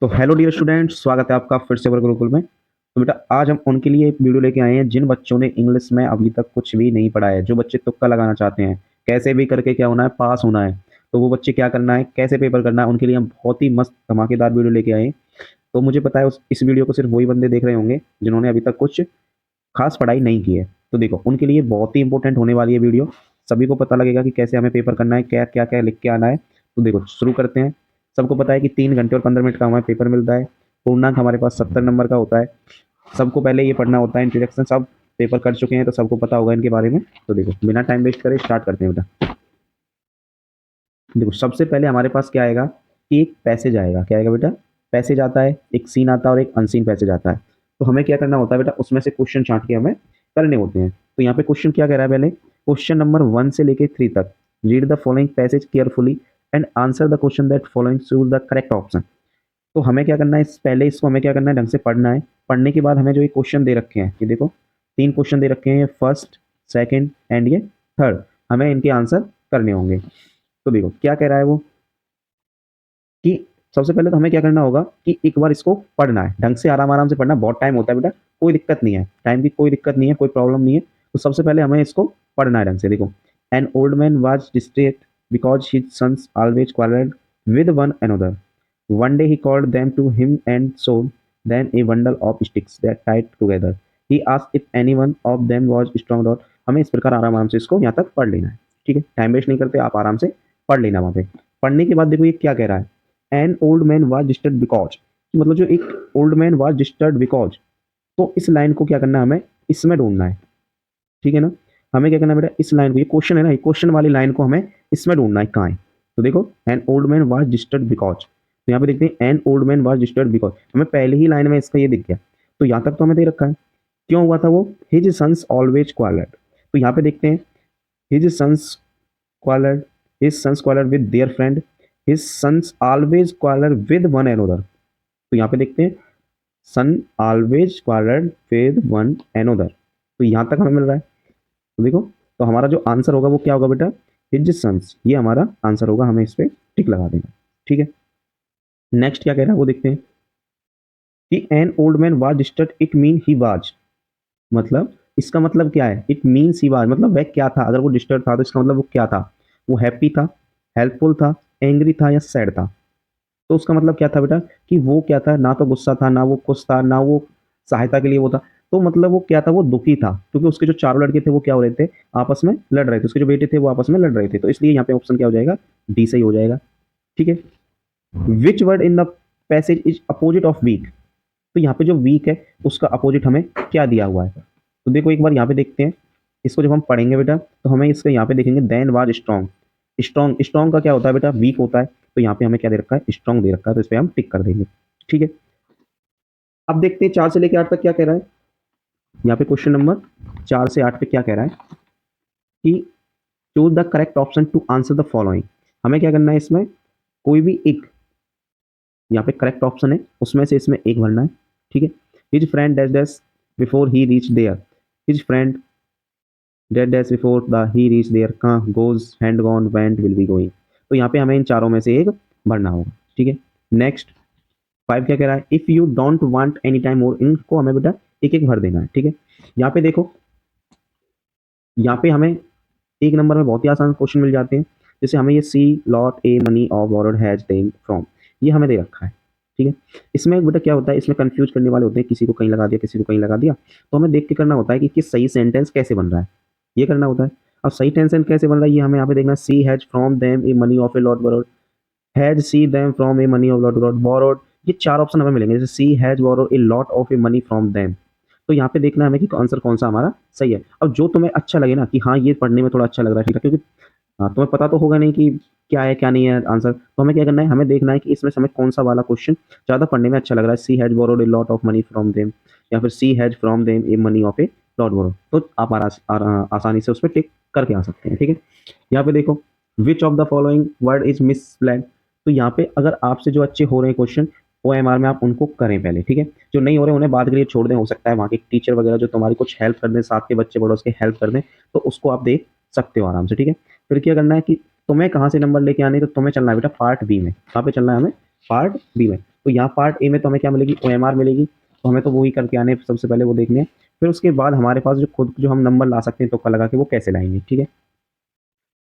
तो hello dear students, स्वागत है आपका फिर से अवर गुरुकुल में। तो बेटा आज हम उनके लिए एक वीडियो लेके आए हैं जिन बच्चों ने इंग्लिश में अभी तक कुछ भी नहीं पढ़ा है, जो बच्चे तुक्का लगाना चाहते हैं, कैसे भी करके क्या होना है, पास होना है। तो वो बच्चे क्या करना है, कैसे पेपर करना है, उनके लिए हम बहुत ही मस्त धमाकेदार वीडियो लेके आए हैं। तो मुझे पता है इस वीडियो को सिर्फ वही बंदे देख रहे होंगे जिन्होंने अभी तक कुछ खास पढ़ाई नहीं की है। तो देखो उनके लिए बहुत ही इंपॉर्टेंट होने वाली है वीडियो। सभी को पता लगेगा कि कैसे हमें पेपर करना है, क्या क्या क्या लिख के आना है। तो देखो शुरू करते हैं। सबको पता है कि 3 घंटे और 15 मिनट का हमें पेपर मिलता है। पूर्णांक हमारे पास 70 नंबर का होता है। सबको पहले ये पढ़ना होता है इंट्रोडक्शन। सब पेपर कर चुके हैं तो सबको पता होगा इनके बारे में। तो देखो बिना टाइम वेस्ट करे स्टार्ट करते हैं बेटा। देखो सबसे पहले हमारे पास क्या आएगा कि एक पैसेज आएगा। क्या आएगा बेटा? पैसेज आता है, एक सीन आता है और एक अनसीन पैसेज आता है। तो हमें क्या करना होता है बेटा, उसमें से क्वेश्चन छांट के हमें करने होते हैं। तो यहाँ पे क्वेश्चन क्या कह रहा है, पहले क्वेश्चन नंबर 1 से लेके 3 तक। Read the following passage carefully and answer the question that following, choose the correct option. तो हमें क्या करना है, पहले इसको हमें क्या करना है, ढंग से पढ़ना है। पढ़ने के बाद हमें जो ये क्वेश्चन दे रखे हैं, ये देखो 3 क्वेश्चन दे रखे हैं, ये फर्स्ट, सेकंड एंड ये थर्ड। हमें इनके आंसर करने होंगे। तो देखो क्या कह रहा है वो, कि सबसे पहले तो हमें क्या करना होगा कि एक बार इसको पढ़ना है ढंग से, आराम आराम से पढ़ना। बहुत टाइम होता है बेटा, कोई दिक्कत नहीं है, टाइम की कोई दिक्कत नहीं है, कोई प्रॉब्लम नहीं है। तो सबसे पहले हमें इसको पढ़ना है ढंग से। देखो, an old man was distressed because his sons always quarreled with one another. One day he called them to him and showed them a bundle of sticks that tied together. He asked if any one of them was strong or। हमें इस प्रकार आराम आराम से इसको यहाँ तक पढ़ लेना है। ठीक है, टाइम वेस्ट नहीं करते, आप आराम से पढ़ लेना वहाँ पे। पढ़ने के बाद देखो ये क्या कह रहा है, N old man was disturb because, मतलब जो एक old man was disturb because. तो इस लाइन को क्या करना है, हमें इसमें ढूंढना है। ठीक है ना, हमें क्या करना है बेटा, इस लाइन को, ये क्वेश्चन है ना, ये क्वेश्चन वाली लाइन को हमें इसमें ढूंढना है। कहाँ है? तो देखो, an old man was disturb because. तो यहाँ पे देखते हैं, N old man was disturb because. हमें पहले ही लाइन में इसका ये दिख गया। तो यहाँ तक तो हमें दे रखा है क्यों हुआ था वो, हिज सन्स ऑलवेज क्वारल्ड। तो यहाँ पे देखते हैं, his sons quarreled, his sons quarreled with their friend, his sons always quarreled with one another। तो यहाँ पे देखते हैं, सन always quarreled with one another। तो यहाँ तक हमें मिल रहा है। तो देखो, तो हमारा जो आंसर होगा वो क्या होगा बेटा, हिज सन्स, ये हमारा आंसर होगा। हमें इस पे टिक लगा देना। ठीक है, नेक्स्ट क्या कह रहा है वो देखते हैं, कि N old man was disturb, it mean he was. मतलब इसका मतलब क्या है, इट मीन्स ही वाज, मतलब वह क्या था। अगर वो डिस्टर्ब था तो इसका मतलब वो क्या था, वो हैप्पी था, हेल्पफुल था, एंग्री था या सैड था। तो उसका मतलब क्या था बेटा, कि वो क्या था, ना तो गुस्सा था, ना वो खुश था, ना वो सहायता के लिए वो था। तो मतलब वो क्या था, वो दुखी था, क्योंकि उसके जो चारों लड़के थे वो क्या हो रहे थे, आपस में लड़ रहे थे। उसके जो बेटे थे वो आपस में लड़ रहे थे। तो इसलिए यहाँ पे ऑप्शन क्या हो जाएगा, डी सही हो जाएगा। ठीक है, which word in the passage is opposite of weak. तो यहाँ पे जो वीक है उसका अपोजिट हमें क्या दिया हुआ है। तो देखो एक बार यहाँ पे देखते हैं, इसको जब हम पढ़ेंगे बेटा तो हमें इसका यहाँ पे देखेंगे, then was strong. Strong, strong का क्या होता है बेटा, वीक होता है। तो यहाँ पे हमें क्या दे रखा है, स्ट्रॉन्ग दे रखा है। तो इस पर हम टिक कर देंगे। ठीक है, अब देखते हैं 4 से लेकर 8 तक क्या कह रहा है। यहाँ पे क्वेश्चन नंबर 4 से 8 पे क्या कह रहा है, कि choose the correct option to answer the following. हमें क्या करना है, इसमें कोई भी एक, यहाँ पे करेक्ट ऑप्शन है उसमें से इसमें एक भरना है। ठीक है, his friend dash dash before he reach there, his friend dash dash before the he reach there, कहाँ goes, hand gone, went, will be going. तो यहाँ पे हमें इन चारों में से एक भरना होगा। ठीक है, नेक्स्ट 5 क्या कह रहा है, if you don't want any time more. इनको हमें बेटा एक एक भर देना है। ठीक है, यहाँ पे देखो, यहाँ पे हमें 1 नंबर में बहुत ही आसान क्वेश्चन मिल जाते हैं। जैसे हमें ये see lot A money of borrowed has them from, ये हमें दे रखा है। ठीक है, इसमें बेटा क्या होता है, इसमें कंफ्यूज करने वाले होते हैं, किसी को कहीं लगा दिया, किसी को कहीं लगा दिया। तो हमें देख के करना होता है कि किस सही सेंटेंस कैसे बन रहा है, ये करना होता है। अब सही सेंटेंस कैसे बन रहा है ये हमें यहाँ पे देखना है। She has from them a money of a lot borrowed, has she them from a money of lot borrowed. ये 4 ऑप्शन हमें मिलेंगे। जैसे she has borrowed a lot of a money from them. तो यहाँ पे देखना है हमें कि आंसर कौन सा हमारा सही है। अब जो तुम्हें अच्छा लगे ना, कि हाँ ये पढ़ने में थोड़ा अच्छा लग रहा है, ठीक है, क्योंकि हाँ, तुम्हें पता तो होगा नहीं कि क्या है क्या नहीं है आंसर। तो हमें क्या करना है, हमें देखना है कि इसमें से हमें कौन सा वाला क्वेश्चन ज़्यादा पढ़ने में अच्छा लग रहा है। She has borrowed a lot of money from them, या फिर she has from them a money of a lot borrow. तो आप आसानी से उस पर टिक करके आ सकते हैं। ठीक है, यहाँ पे देखो, which of the following word is misplaced. तो यहाँ पे अगर आपसे जो अच्छे हो रहे हैं क्वेश्चन OMR में, आप उनको करें पहले। ठीक है, जो नहीं हो रहे उन्हें बाद के लिए छोड़ दें। हो सकता है वहाँ के टीचर वगैरह जो तुम्हारी कुछ हेल्प कर दें, साथ के बच्चे बड़ों के हेल्प कर दें, तो उसको आप देख सकते हो आराम से। ठीक है, फिर क्या करना है कि तुम्हें कहाँ से नंबर लेके आने, तो तुम्हें चलना है बेटा पार्ट बी में। कहाँ पे चलना है हमें, पार्ट बी में। तो यहाँ पार्ट ए में तो हमें क्या मिलेगी, OMR मिलेगी, तो हमें तो वही करके आने हैं, सबसे पहले वो देखने हैं। फिर उसके बाद हमारे पास जो खुद जो हम नंबर ला सकते हैं तुक्का लगा के, वो कैसे लाएंगे, ठीक है।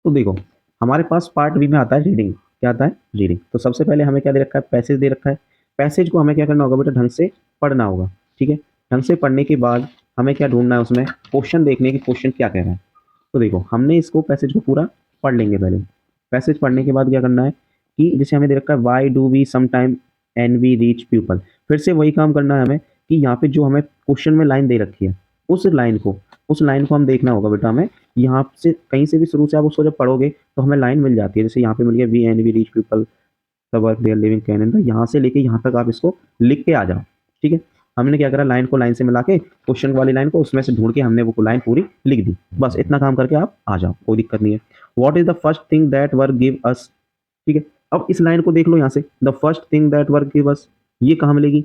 तो देखो हमारे पास पार्ट बी में आता है रीडिंग। क्या आता है, रीडिंग। तो सबसे पहले हमें क्या दे रखा है, पैसेज दे रखा है। पैसेज को हमें क्या करना होगा बेटा, ढंग से पढ़ना होगा, ठीक है। ढंग से पढ़ने के बाद हमें क्या ढूंढना है, उसमें क्वेश्चन देखने की, क्वेश्चन क्या कह रहा है। तो देखो हमने इसको पैसेज को पूरा पढ़ लेंगे पहले। पैसेज पढ़ने के बाद क्या करना है कि जैसे हमें दे रखा है why do we some time an we reach people, फिर से वही काम करना है हमें कि यहाँ पे जो हमें क्वेश्चन में लाइन दे रखी है उस लाइन को हम देखना होगा बेटा हमें। यहाँ से कहीं से भी शुरू से आप उसको जब पढ़ोगे तो हमें लाइन मिल जाती है। जैसे यहाँ पे मिल गया we an we reach people the work they are living can, यहाँ से लेके यहाँ तक आप इसको लिख के आ जाओ, ठीक है। हमने क्या करा, लाइन को लाइन से मिला के क्वेश्चन वाली लाइन को उसमें से ढूंढ के हमने वो लाइन पूरी लिख दी। बस इतना काम करके आप आ जाओ, कोई दिक्कत नहीं है। What is the first thing that work give us, ठीक है। अब इस लाइन को देख लो यहाँ से, the first thing that work give us, ये कहाँ मिलेगी।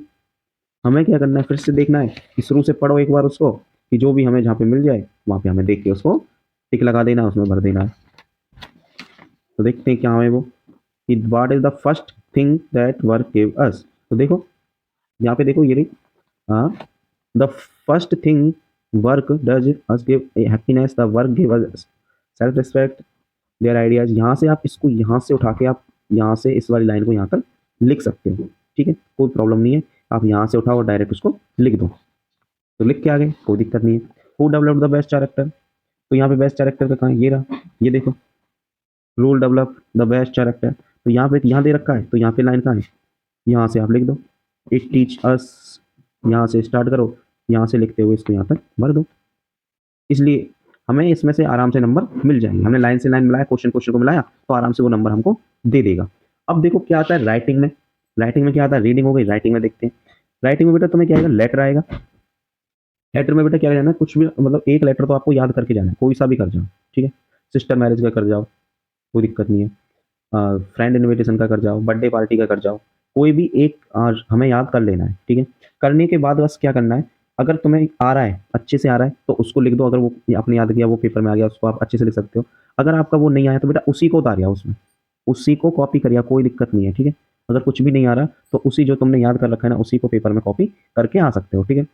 हमें क्या करना है, फिर से देखना है कि शुरू से पढ़ो एक बार उसको, कि जो भी हमें जहाँ पे मिल जाए वहाँ पे हमें देख के उसको टिक लगा देना, उसमें भर देना है। तो देखते हैं क्या है वो, कि what is the first thing that work give us. तो देखो यहाँ पे देखो ये रही, हाँ, the first thing work does us give happiness, the work give us self respect their ideas. यहाँ से आप इसको यहाँ से उठा के आप यहाँ से इस वाली लाइन को यहाँ तक लिख सकते हो, ठीक है, कोई प्रॉब्लम नहीं है। आप यहाँ से उठाओ और डायरेक्ट उसको लिख दो, तो लिख के आ गए, कोई दिक्कत नहीं है। Who developed the best character, तो यहाँ पे बेस्ट कैरेक्टर का कहाँ है, ये रहा, ये देखो, rule develop the best character. तो यहाँ पे यहाँ दे रखा है, तो यहाँ पे लाइन कहाँ है, यहाँ से आप लिख दो, इट टीच अस, यहाँ से स्टार्ट करो, यहाँ से लिखते हुए इसको यहाँ तक भर दो। इसलिए हमें इसमें से आराम से नंबर मिल जाएंगे। हमने लाइन से लाइन मिलाया, क्वेश्चन क्वेश्चन को मिलाया, तो आराम से वो नंबर हमको दे देगा। अब देखो क्या आता है राइटिंग में। राइटिंग में क्या आता है, रीडिंग हो गई, राइटिंग में देखते हैं। राइटिंग में बेटा तुम्हें क्या आएगा, लेटर आएगा। लेटर में बेटा क्या जाना है, कुछ भी मतलब एक लेटर तो आपको याद करके जाना है, कोई सा भी कर जाओ, ठीक है। सिस्टर मैरिज का कर जाओ, कोई दिक्कत नहीं है। फ्रेंड इनविटेशन का कर जाओ, बर्थडे पार्टी का कर जाओ, कोई भी एक हमें याद कर लेना है, ठीक है। करने के बाद बस क्या करना है, अगर तुम्हें आ रहा है, अच्छे से आ रहा है, तो उसको लिख दो। अगर वो आपने याद किया, वो पेपर में आ गया, उसको आप अच्छे से लिख सकते हो। अगर आपका वो नहीं आया तो बेटा उसी को उतारिया, उसमें उसी को कॉपी करिए, कोई दिक्कत नहीं है, ठीक है। अगर कुछ भी नहीं आ रहा तो उसी जो तुमने याद कर रखा है ना, उसी को पेपर में कॉपी करके आ सकते हो, ठीक है।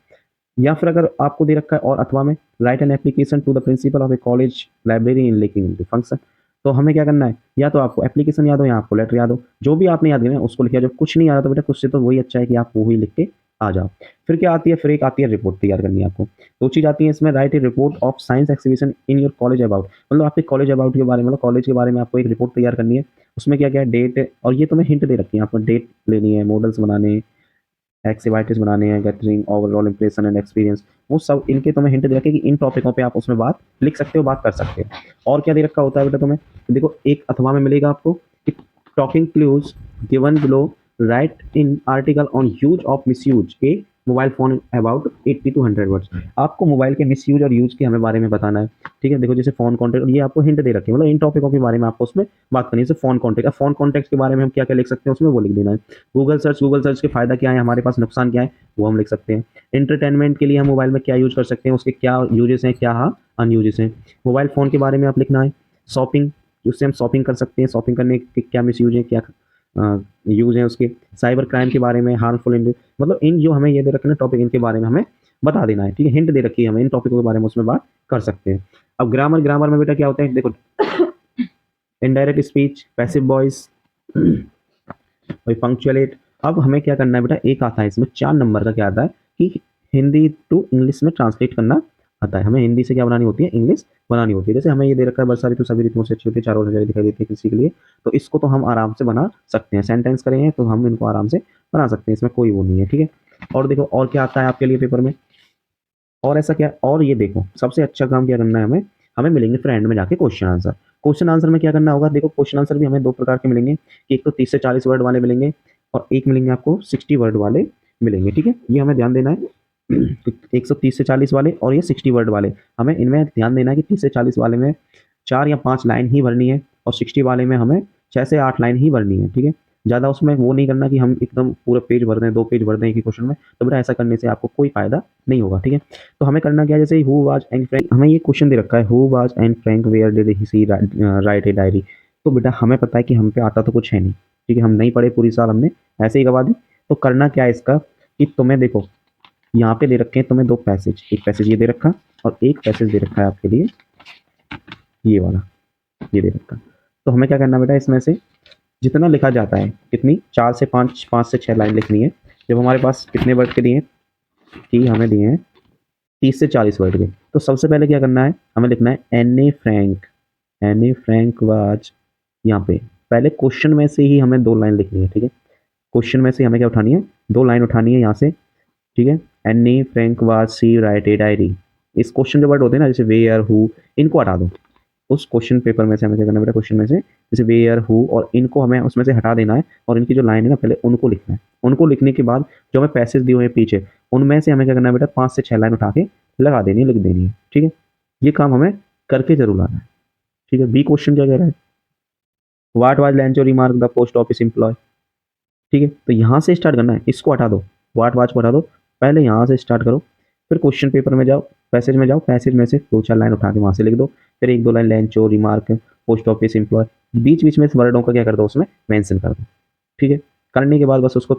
या फिर अगर आपको दे रखा है और अथवा में, write an application to the principal of a college library in linking function. तो हमें क्या करना है, या तो आपको एप्लीकेशन याद हो या आपको लेटर याद हो, जो भी आपने याद किया उसको लिखिए। जब कुछ नहीं आ रहा तो बेटा कुछ से तो वही अच्छा है कि आप वो ही लिख के आ जाओ। फिर क्या आती है, फिर एक आती है रिपोर्ट तैयार करनी है आपको। दो चीज आती है इसमें, right A report of science exhibition in your college about, मतलब आपके कॉलेज अबाउट के बारे में, मतलब कॉलेज के बारे में आपको एक रिपोर्ट तैयार करनी है। उसमें क्या क्या है, डेट, और ये तुम्हें हिंट दे रखी है, आपको डेट लेनी है, मॉडल्स बनाने, एक्टिविटीज बनाने हैं, gathering overall impression and experience, वो सब इनके तुम्हें हिंट दे रखे कि इन टॉपिकों पे आप उसमें बात लिख सकते हो, बात कर सकते हो। और क्या दे रखा होता है बेटा तुम्हें, तो देखो एक अथवा में मिलेगा आपको कि talking clues given below, right in article on use of miss use A mobile phone about 80 to 100 words. आपको मोबाइल के मिस यूज और यूज के हमें बारे में बताना है, ठीक है। देखो जैसे फोन कॉन्टेक्ट, ये आपको हिंट दे रखे हैं, मतलब इन टॉपिकों के बारे में आपको उसमें बात करनी है। जैसे फोन कॉन्टेक्ट, फोन कॉन्टेक्ट के बारे में हम क्या क्या लिख सकते हैं उसमें वो लिख देना है। गूगल सर्च के फायदा क्या है, हमारे पास नुकसान क्या है, वो हम लिख सकते हैं। एंटरटेनमेंट के लिए हम मोबाइल में क्या यूज कर सकते हैं, उसके क्या यूजेस हैं, क्या अनयूजेस हैं। मोबाइल फ़ोन के बारे में आप लिखना है। शॉपिंग, उससे हम शॉपिंग कर सकते हैं, शॉपिंग करने के क्या मिस यूज है, क्या यूज है उसके। साइबर क्राइम के बारे में, हार्मफुल मतलब इन जो हमें ये दे रखे ना टॉपिक, इनके बारे में हमें बता देना है, ठीक है। हिंट दे रखी है हमें, इन टॉपिकों के बारे में उसमें बात कर सकते हैं। अब ग्रामर में बेटा क्या होता है, देखो इनडायरेक्ट स्पीच, पैसिव वॉइस, पंक्चुअलेट। अब हमें क्या करना है बेटा, एक आता है इसमें 4 नंबर का, क्या आता है कि हिंदी टू इंग्लिश में ट्रांसलेट करना आता है। हमें हिंदी से क्या बनानी होती है, इंग्लिश बनानी होती है। जैसे हमें ये दे रखा है, वर्षा ऋतु सभी ऋतुओं से अच्छी होती है, चारों नजारे दिखाई देती है किसी के लिए, तो इसको तो हम आराम से बना सकते हैं। सेंटेंस करेंगे तो हम इनको आराम से बना सकते हैं, इसमें कोई वो नहीं है, ठीक है। और देखो और क्या आता है आपके लिए पेपर में, और ऐसा क्या, और ये देखो सबसे अच्छा काम क्या करना है हमें, हमें मिलेंगे फ्रेंड में जाके क्वेश्चन आंसर। क्वेश्चन आंसर में क्या करना होगा, देखो क्वेश्चन आंसर भी हमें 2 प्रकार के मिलेंगे, कि एक तो 30 से 40 वर्ड वाले मिलेंगे, और एक मिलेंगे आपको 60 वर्ड वाले मिलेंगे, ठीक है। ये हमें ध्यान देना है, 130 से 40 वाले और ये 60 वर्ड वाले, हमें इनमें ध्यान देना है कि 30 से 40 वाले में 4 या 5 लाइन ही भरनी है, और 60 वाले में हमें 6 से 8 लाइन ही भरनी है, ठीक है। ज़्यादा उसमें वो नहीं करना कि हम एकदम पूरा पेज भर दें, 2 पेज भर दें एक ही क्वेश्चन में, तो बेटा ऐसा करने से आपको कोई फायदा नहीं होगा, ठीक है। तो हमें करना क्या है, जैसे हु वाज एंड फ्रैंक, हमें ये क्वेश्चन दे रखा है, who was Anne Frank where did he she write a diary. तो बेटा हमें पता है कि हम पे आता तो कुछ है नहीं, ठीक है, हम नहीं पढ़े पूरी साल, हमने ऐसे ही गवा दी। तो करना क्या है इसका कि तुम्हें देखो यहाँ पे दे रखे हैं तुम्हें दो पैसेज, एक पैसेज ये दे रखा और एक पैसेज दे रखा है आपके लिए ये वाला, ये दे रखा। तो हमें क्या करना बेटा, इसमें से जितना लिखा जाता है, कितनी 4 से 5, 5 से 6 लाइन लिखनी है। जब हमारे पास कितने वर्ड के दिए हैं कि हमें दिए हैं 30 से 40 वर्ड के, तो सबसे पहले क्या करना है, हमें लिखना है एनी फ्रैंक वाज, यहाँ पे पहले क्वेश्चन में से ही हमें 2 लाइन लिखनी है, ठीक है। क्वेश्चन में से हमें क्या उठानी है, 2 लाइन उठानी है यहाँ से, ठीक है। Anne Frank was she write a diary, इस क्वेश्चन के वर्ड होते हैं ना, जैसे वेयर हु, इनको हटा दो। उस क्वेश्चन पेपर में से हमें क्या करना है बेटा, क्वेश्चन में से जैसे वेयर हु और इनको हमें उसमें से हटा देना है और इनकी जो लाइन है ना पहले उनको लिखना है। उनको लिखने के बाद जो हमें पैसेज दिए हुए हैं पीछे, उनमें से हमें क्या करना है बेटा, 5 से 6 लाइन उठा के लगा देनी है, लिख देनी है, ठीक है। ये काम हमें करके जरूर आना है, ठीक है। बी क्वेश्चन क्या कह रहा है, what was Lencho remark the post office employ, ठीक है। तो यहाँ से स्टार्ट करना है, इसको हटा दो, व्हाट वाज को हटा दो, पहले यहाँ से स्टार्ट करो, फिर क्वेश्चन पेपर में जाओ, पैसेज में जाओ, पैसेज में से 2-4 लाइन उठा के वहाँ से लिख दो, फिर 1-2 लाइन लैंचो रिमार्क पोस्ट ऑफिस एम्प्लॉय, बीच बीच में इस वर्डों का क्या कर दो, उसमें मेंशन कर दो, ठीक है। करने के बाद बस उसको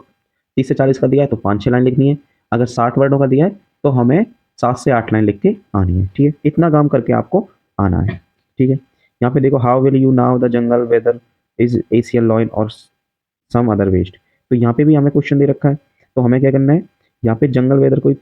30 से 40 का दिया है तो 5-6 लाइन लिखनी है, अगर 60 वर्डों का दिया है तो हमें 7 से 8 लाइन लिख के आनी है, ठीक है। इतना काम करके आपको आना है, ठीक है। यहाँ पे देखो, how will you know the jungle whether is Asian lion और सम अदर वेस्ट, तो यहाँ पे भी हमें क्वेश्चन दे रखा है, तो हमें क्या करना है, यहाँ पे जंगल वेदर कोई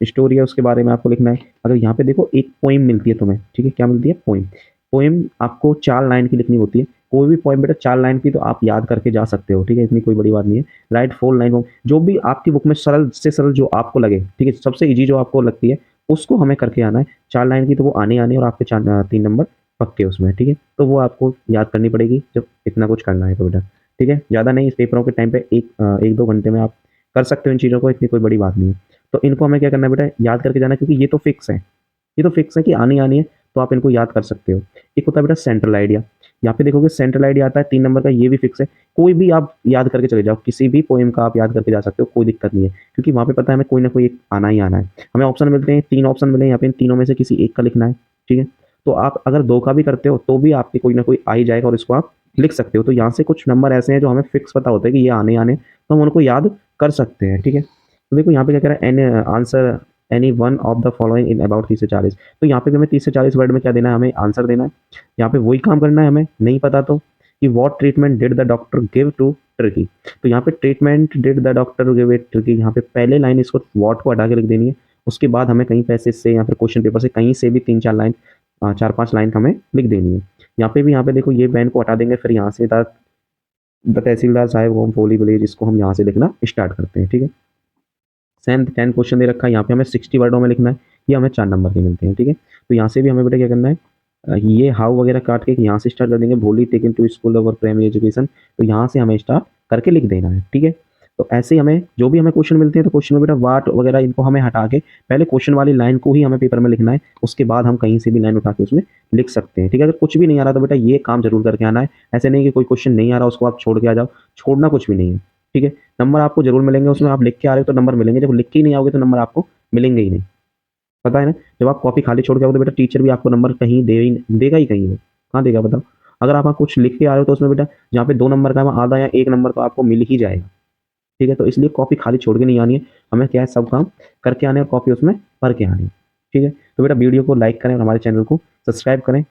स्टोरी है उसके बारे में आपको लिखना है। अगर यहाँ पे देखो एक पोइम मिलती है तुम्हें, ठीक है, क्या मिलती है, पोइम। पोइम आपको 4 लाइन की लिखनी होती है, कोई भी पोइम बेटा 4 लाइन की तो आप याद करके जा सकते हो, ठीक है, इतनी कोई बड़ी बात नहीं है। राइट 4 लाइन जो भी आपकी बुक में सरल से सरल जो आपको लगे, ठीक है, सबसे ईजी जो आपको लगती है उसको हमें करके आना है। 4 लाइन की तो वो आने आने और आपके 3 नंबर पक्के उसमें, ठीक है। तो वो आपको याद करनी पड़ेगी जब इतना कुछ करना है तो बेटा, ठीक है। ज़्यादा नहीं, इस पेपरों के टाइम पे 1-2 घंटे में आप कर सकते हो इन चीज़ों को, इतनी कोई बड़ी बात नहीं है। तो इनको हमें क्या करना है बेटा, याद करके जाना है, क्योंकि ये तो फिक्स है, ये तो फिक्स है कि आनी आनी है, तो आप इनको याद कर सकते हो। एक होता है बेटा सेंट्रल आइडिया, यहाँ पे देखोगे सेंट्रल आइडिया आता है 3 नंबर का, ये भी फिक्स है। कोई भी आप याद करके चले जाओ, किसी भी पोएम का आप याद करके जा सकते हो, कोई दिक्कत नहीं है, क्योंकि वहाँ पे पता है हमें कोई ना कोई एक आना ही आना है। हमें ऑप्शन मिलते हैं, 3 ऑप्शन मिले, यहाँ पे इन तीनों में से किसी एक का लिखना है, ठीक है। तो आप अगर 2 का भी करते हो तो भी आपके कोई ना कोई आ ही जाएगा और इसको आप लिख सकते हो। तो यहाँ से कुछ नंबर ऐसे हैं जो हमें फिक्स पता होता है कि ये आने आने, तो हम उनको याद कर सकते हैं, ठीक है। तो देखो यहाँ पे क्या कह रहा है, an answer any one of the following in about 30 से 40, तो यहाँ पे भी हमें 30 से 40 वर्ड में क्या देना है, हमें आंसर देना है। यहाँ पे वही काम करना है, हमें नहीं पता तो कि what treatment did the doctor give to Tricki, तो यहाँ पे treatment did the doctor give it Tricki, यहाँ पे पहले लाइन इसको व्हाट को हटा के लिख देनी है, उसके बाद हमें कहीं पैसेज से या फिर क्वेश्चन पेपर से कहीं से भी 3-4 लाइन 4-5 लाइन हमें लिख देनी है। यहाँ पे देखो ये बैन को हटा देंगे, फिर यहाँ से द तहसीलदार साहब होम पोली विलेज, इसको हम यहाँ से लिखना स्टार्ट करते हैं, ठीक है। सेम 10 क्वेश्चन दे रखा है, यहाँ पे हमें 60 वर्डों में लिखना है, ये हमें 4 नंबर के मिलते हैं, ठीक है। तो यहाँ से भी हमें बेटा क्या करना है, ये हाउ वगैरह काट के यहाँ से स्टार्ट कर देंगे, भोली टेकन टू स्कूल और प्राइमरी एजुकेशन, तो यहाँ से हमें स्टार्ट करके लिख देना है, ठीक है। तो ऐसे ही हमें जो भी हमें क्वेश्चन मिलते हैं, तो क्वेश्चन में बेटा वाट वगैरह इनको हमें हटा के पहले क्वेश्चन वाली लाइन को ही हमें पेपर में लिखना है, उसके बाद हम कहीं से भी लाइन उठा के उसमें लिख सकते हैं, ठीक है। अगर कुछ भी नहीं आ रहा तो बेटा ये काम जरूर करके आना है, ऐसे नहीं कि कोई क्वेश्चन नहीं आ रहा उसको आप छोड़ के आ जाओ, छोड़ना कुछ भी नहीं है, ठीक है। नंबर आपको जरूर मिलेंगे उसमें, आप लिख के आ रहे हो तो नंबर मिलेंगे, जब लिख के ही नहीं आओगे तो नंबर आपको मिलेंगे ही नहीं, पता है ना। जब आप कॉपी खाली छोड़ के आओगे तो बेटा टीचर भी आपको नंबर कहीं देगा ही कहीं, वो कहाँ देगा बताओ। अगर आप कुछ लिख के आ रहे हो तो उसमें बेटा जहाँ पे 2 नंबर का है आधा या 1 नंबर तो आपको मिल ही जाएगा, ठीक है। तो इसलिए कॉपी खाली छोड़ के नहीं आनी है, हमें क्या है सब काम करके आने और कॉपी उसमें भर के आनी है, ठीक है। तो बेटा वीडियो को लाइक करें और हमारे चैनल को सब्सक्राइब करें।